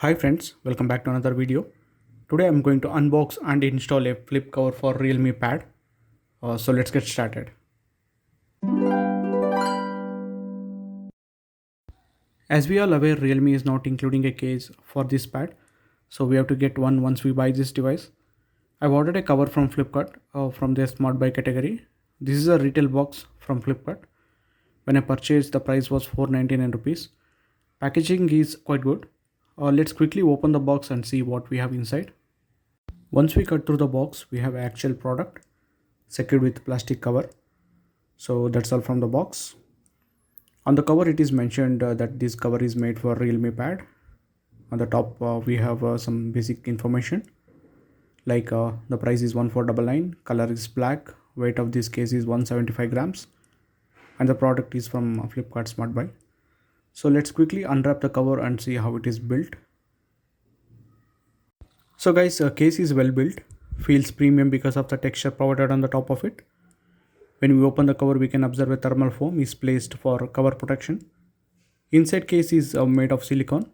Hi friends, welcome back to another video. Today I'm going to unbox and install a flip cover for Realme Pad. So let's get started. As we all aware, Realme is not including a case for this pad. So we have to get one once we buy this device. I've ordered a cover from Flipkart from their smart buy category. This is a retail box from Flipkart. When I purchased, the price was 499 rupees. Packaging is quite good. Let's quickly open the box and see what we have inside. Once we cut through the box, we have actual product secured with plastic cover. So that's all from the box. On the cover, it is mentioned that this cover is made for Realme Pad. On the top, we have some basic information like the price is 1499, color is black, weight of this case is 175 grams, and the product is from Flipkart Smart Buy. So let's quickly unwrap the cover and see how it is built. So guys, case is well built, feels premium because of the texture provided on the top of it. When we open the cover, we can observe a thermal foam is placed for cover protection. Inside case is made of silicone,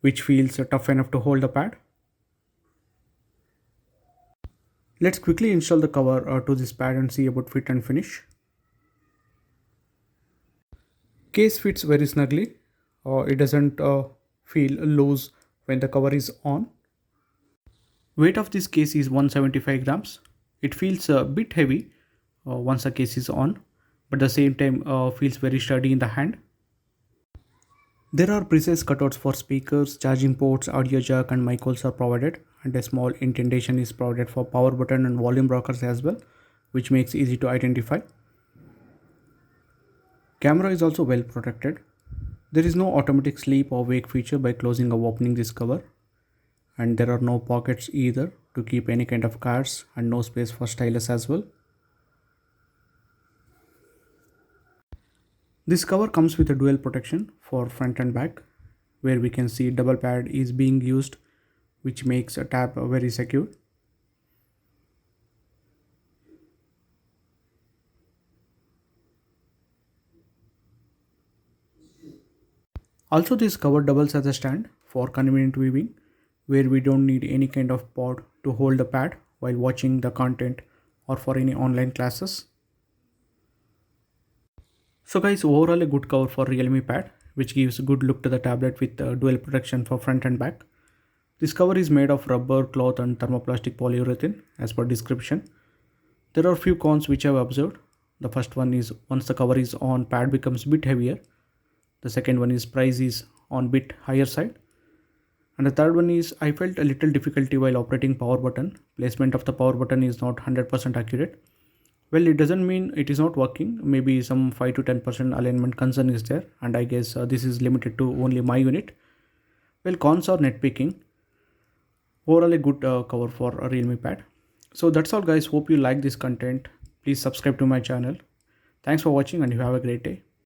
which feels tough enough to hold the pad. Let's quickly install the cover to this pad and see about fit and finish. Case fits very snugly. It doesn't feel loose when the cover is on. Weight of this case is 175 grams. It feels a bit heavy once the case is on, but at the same time feels very sturdy in the hand. There are precise cutouts for speakers, charging ports, audio jack and mic holes are provided, and a small indentation is provided for power button and volume rockers as well, which makes easy to identify. Camera is also well protected. There is no automatic sleep or wake feature by closing or opening this cover, and there are no pockets either to keep any kind of cards, and no space for stylus as well. This cover comes with a dual protection for front and back, where we can see double pad is being used, which makes a tap very secure. Also, this cover doubles as a stand for convenient viewing, where we don't need any kind of pod to hold the pad while watching the content or for any online classes. So guys, overall a good cover for Realme Pad, which gives good look to the tablet with dual protection for front and back. This cover is made of rubber, cloth and thermoplastic polyurethane as per description. There are few cons which I have observed. The first one is once the cover is on, pad becomes bit heavier. The second one is price is on bit higher side. And the third one is I felt a little difficulty while operating power button. Placement of the power button is not 100% accurate. Well, it doesn't mean it is not working. Maybe some 5 to 10% alignment concern is there, and I guess this is limited to only my unit. Well, cons are nitpicking. Overall, a good cover for a Realme Pad. So that's all, guys. Hope you like this content. Please subscribe to my channel. Thanks for watching, and you have a great day.